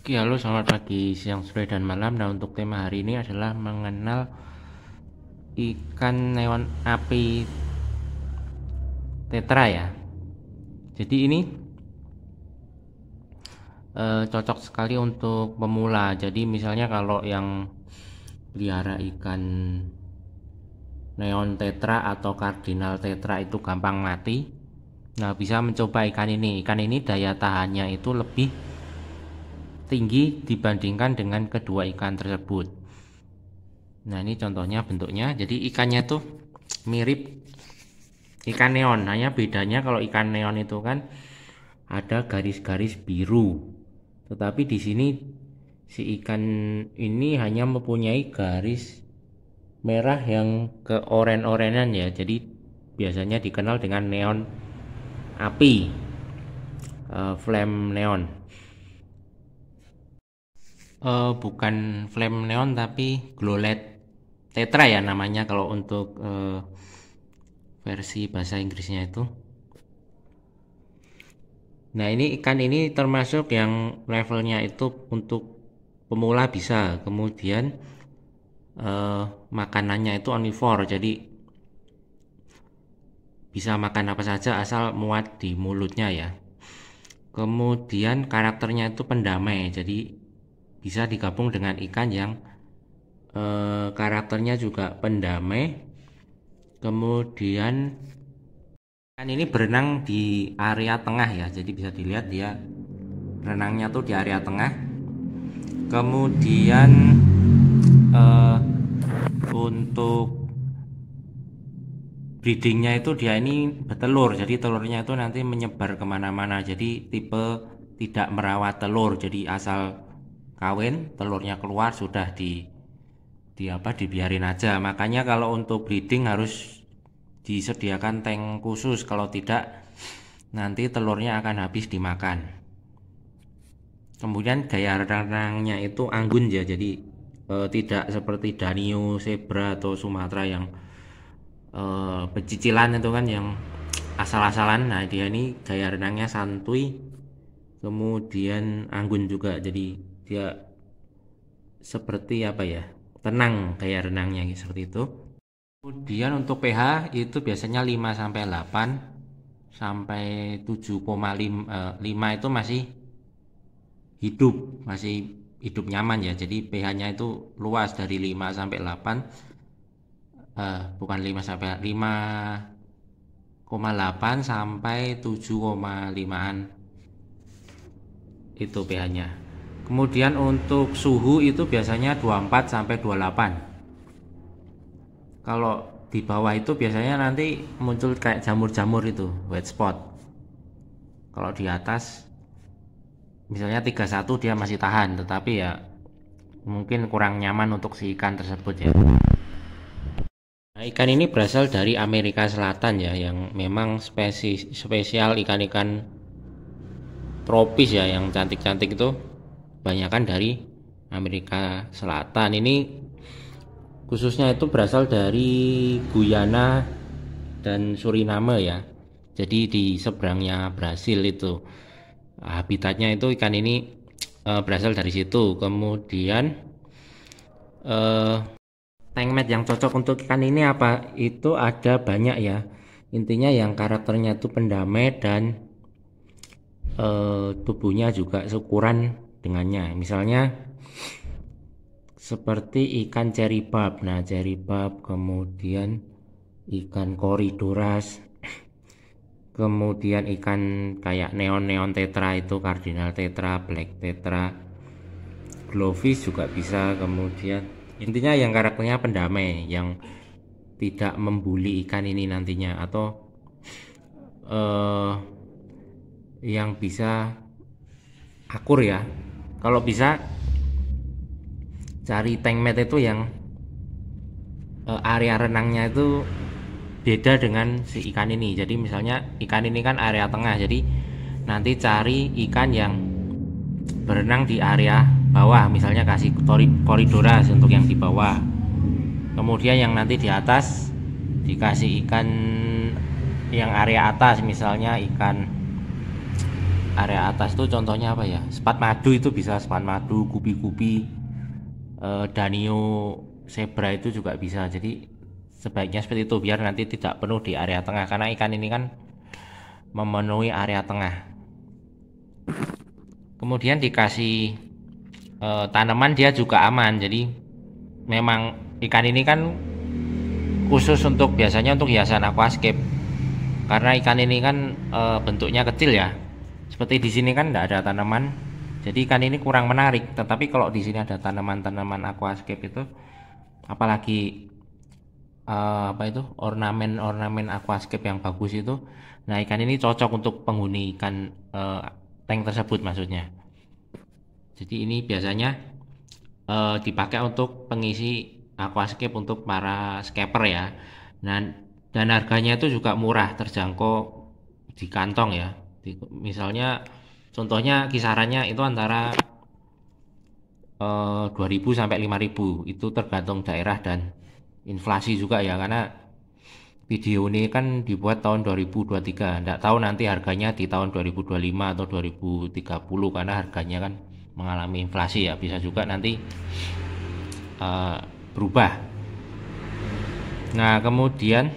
Oke, halo, selamat pagi, siang, sore, dan malam. Nah, untuk tema hari ini adalah mengenal ikan neon api tetra ya. Jadi ini cocok sekali untuk pemula. Jadi misalnya kalau yang pelihara ikan neon tetra atau kardinal tetra itu gampang mati. Nah, bisa mencoba ikan ini. Ikan ini daya tahannya itu lebih tinggi dibandingkan dengan kedua ikan tersebut. Nah, ini contohnya bentuknya. Jadi ikannya tuh mirip ikan neon, hanya bedanya kalau ikan neon itu kan ada garis-garis biru, tetapi di sini si ikan ini hanya mempunyai garis merah yang ke oren-orenan ya. Jadi biasanya dikenal dengan neon api, flame neon. Bukan flame neon tapi glowlight tetra ya namanya kalau untuk versi bahasa Inggrisnya itu. Nah, ini ikan ini termasuk yang levelnya itu untuk pemula bisa. Kemudian makanannya itu omnivore, jadi bisa makan apa saja asal muat di mulutnya ya. Kemudian karakternya itu pendamai, jadi bisa digabung dengan ikan yang karakternya juga pendamai. Kemudian ikan ini berenang di area tengah ya, jadi bisa dilihat dia renangnya tuh di area tengah. Kemudian untuk breedingnya itu dia ini bertelur, jadi telurnya itu nanti menyebar kemana-mana, jadi tipe tidak merawat telur, jadi asal kawin telurnya keluar sudah dibiarin aja. Makanya kalau untuk breeding harus disediakan tank khusus, kalau tidak nanti telurnya akan habis dimakan. Kemudian gaya renangnya itu anggun ya, jadi tidak seperti Danio, Zebra atau Sumatera yang pecicilan itu kan, yang asal-asalan. Nah, dia ini gaya renangnya santuy, kemudian anggun juga, jadi dia seperti apa ya, tenang gaya renangnya seperti itu. Kemudian untuk pH itu biasanya 5-8 sampai 7,5 itu masih hidup nyaman ya. Jadi pH-nya itu luas dari 5-8, bukan 5,8 sampai 7,5an itu pH-nya. Kemudian untuk suhu itu biasanya 24-28. Kalau di bawah itu biasanya nanti muncul kayak jamur-jamur itu, white spot. Kalau di atas misalnya 31 dia masih tahan, tetapi ya mungkin kurang nyaman untuk si ikan tersebut ya. Nah, ikan ini berasal dari Amerika Selatan ya, yang memang spesial ikan-ikan tropis ya, yang cantik-cantik itu banyakan dari Amerika Selatan. Ini khususnya itu berasal dari Guyana dan Suriname ya. Jadi di seberangnya Brasil itu habitatnya itu ikan ini berasal dari situ. Kemudian tankmate yang cocok untuk ikan ini apa? Itu ada banyak ya. Intinya yang karakternya itu pendamai dan tubuhnya juga seukuran dengannya. Misalnya seperti ikan cherrybub. Nah, cherrybub, kemudian ikan corydoras, kemudian ikan kayak neon tetra itu kardinal tetra, black tetra, glowfish juga bisa. Kemudian intinya yang karakternya pendamai, yang tidak membuli ikan ini nantinya, atau yang bisa akur ya. Kalau bisa cari tankmate itu yang area renangnya itu beda dengan si ikan ini. Jadi misalnya ikan ini kan area tengah, jadi nanti cari ikan yang berenang di area bawah, misalnya kasih corydoras untuk yang di bawah. Kemudian yang nanti di atas dikasih ikan yang area atas, misalnya ikan area atas tuh contohnya apa ya, sepat madu itu bisa, sepat madu, gupi-gupi, danio, zebra itu juga bisa. Jadi sebaiknya seperti itu biar nanti tidak penuh di area tengah, karena ikan ini kan memenuhi area tengah. Kemudian dikasih tanaman dia juga aman. Jadi memang ikan ini kan khusus untuk biasanya untuk hiasan aquascape, karena ikan ini kan bentuknya kecil ya. Seperti di sini kan tidak ada tanaman, jadi ikan ini kurang menarik. Tetapi kalau di sini ada tanaman-tanaman aquascape itu, apalagi apa itu, ornamen aquascape yang bagus itu, nah ikan ini cocok untuk penghuni ikan tank tersebut maksudnya. Jadi ini biasanya dipakai untuk pengisi aquascape untuk para scaper ya. Dan harganya itu juga murah, terjangkau di kantong ya. Misalnya contohnya kisarannya itu antara 2.000 sampai 5.000, itu tergantung daerah dan inflasi juga ya, karena video ini kan dibuat tahun 2023, nggak tahu nanti harganya di tahun 2025 atau 2030, karena harganya kan mengalami inflasi ya, bisa juga nanti berubah. Nah kemudian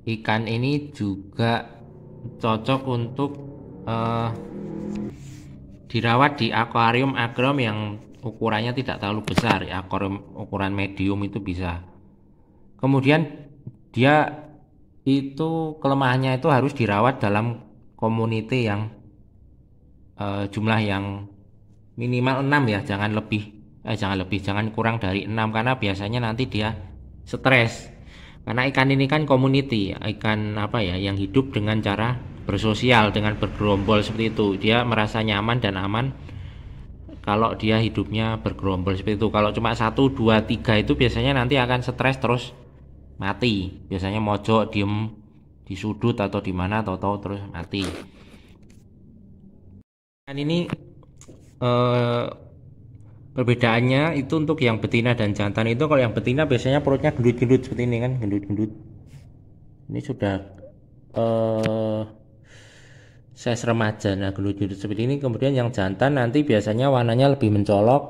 ikan ini juga cocok untuk dirawat di akuarium yang ukurannya tidak terlalu besar ya, akuarium ukuran medium itu bisa. Kemudian dia itu kelemahannya itu harus dirawat dalam community yang jumlah yang minimal 6 ya, jangan kurang dari 6, karena biasanya nanti dia stres. Karena ikan ini kan community, ikan apa ya, yang hidup dengan cara bersosial, dengan bergerombol seperti itu. Dia merasa nyaman dan aman kalau dia hidupnya bergerombol seperti itu. Kalau cuma 1, 2, 3 itu biasanya nanti akan stres terus mati. Biasanya mojok, diem di sudut atau di mana, tahu-tahu terus mati. Ikan ini perbedaannya itu untuk yang betina dan jantan itu, kalau yang betina biasanya perutnya gendut-gendut seperti ini kan, gendut-gendut. Ini sudah size remaja, nah gendut-gendut seperti ini. Kemudian yang jantan nanti biasanya warnanya lebih mencolok.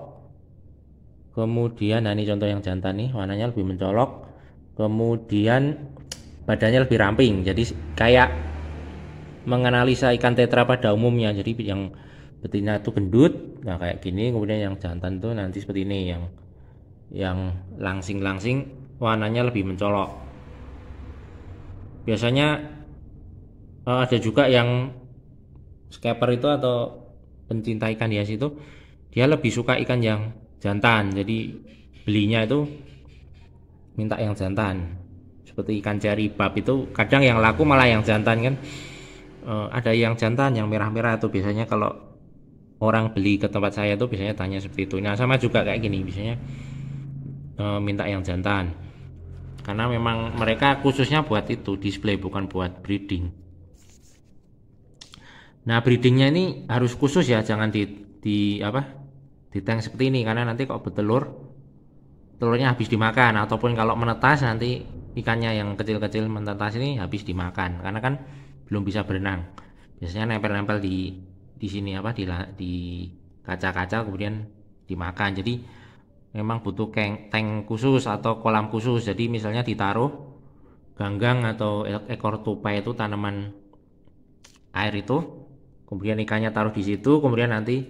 Kemudian, nah ini contoh yang jantan nih, warnanya lebih mencolok. Kemudian badannya lebih ramping, jadi kayak menganalisa ikan tetra pada umumnya. Jadi yang betina itu gendut, nah kayak gini. Kemudian yang jantan tuh nanti seperti ini, yang langsing-langsing, warnanya lebih mencolok. Biasanya ada juga yang scaper itu atau pencinta ikan hias itu, dia lebih suka ikan yang jantan, jadi belinya itu minta yang jantan. Seperti ikan ceri bab itu kadang yang laku malah yang jantan kan. Ada yang jantan yang merah-merah tuh, biasanya kalau orang beli ke tempat saya tuh biasanya tanya seperti itu. Nah sama juga kayak gini, biasanya minta yang jantan, karena memang mereka khususnya buat itu, display, bukan buat breeding. Nah breedingnya ini harus khusus ya, jangan di tank seperti ini, karena nanti kalau bertelur, telurnya habis dimakan, ataupun kalau menetas nanti ikannya yang kecil-kecil menetas ini habis dimakan, karena kan belum bisa berenang. Biasanya nempel-nempel di sini di kaca-kaca, kemudian dimakan. Jadi memang butuh tank khusus atau kolam khusus. Jadi misalnya ditaruh ganggang atau ekor tupai itu, tanaman air itu, kemudian ikannya taruh di situ, kemudian nanti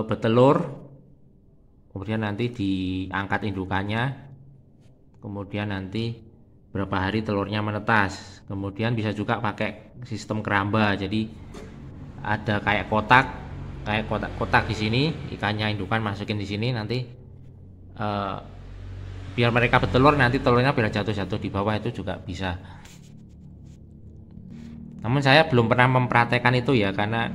bertelur, kemudian nanti diangkat indukannya, kemudian nanti berapa hari telurnya menetas. Kemudian bisa juga pakai sistem keramba, jadi ada kayak kotak di sini, ikannya indukan masukin di sini, nanti biar mereka bertelur, nanti telurnya biar jatuh di bawah, itu juga bisa. Namun saya belum pernah mempraktekkan itu ya, karena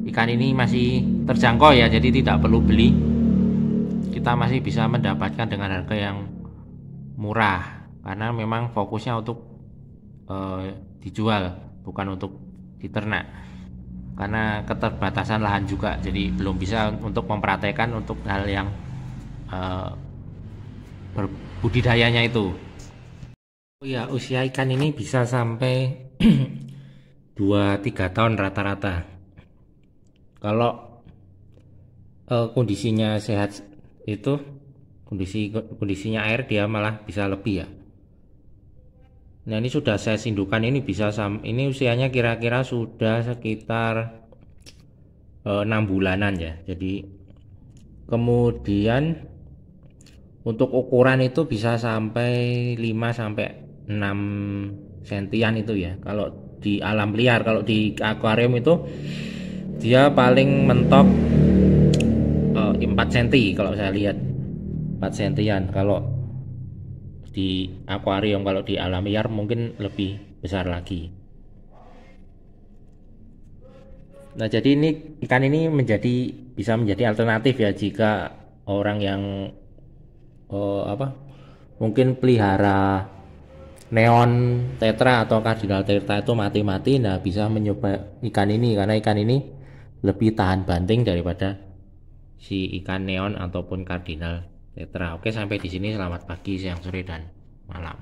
ikan ini masih terjangkau ya, jadi tidak perlu beli. Kita masih bisa mendapatkan dengan harga yang murah, karena memang fokusnya untuk dijual, bukan untuk diternak, karena keterbatasan lahan juga. Jadi belum bisa untuk mempraktekkan untuk hal yang berbudidayanya itu. Oh ya, usia ikan ini bisa sampai 2-3 tahun rata-rata. Kalau kondisinya sehat itu, kondisinya air, dia malah bisa lebih ya. Nah ini sudah saya sindukan, ini bisa ini usianya kira-kira sudah sekitar 6 bulanan ya. Jadi kemudian untuk ukuran itu bisa sampai 5 sampai 6 sentian itu ya. Kalau di alam liar, kalau di akuarium itu dia paling mentok 4 cm kalau saya lihat, 4 sentian kalau di akuarium. Kalau di alam liar mungkin lebih besar lagi. Nah jadi ini ikan ini bisa menjadi alternatif ya jika orang yang mungkin pelihara neon tetra atau kardinal tetra itu mati-mati. Nah bisa mencoba ikan ini karena ikan ini lebih tahan banting daripada si ikan neon ataupun kardinal tetra. Oke, sampai di sini. Selamat pagi, siang, sore, dan malam.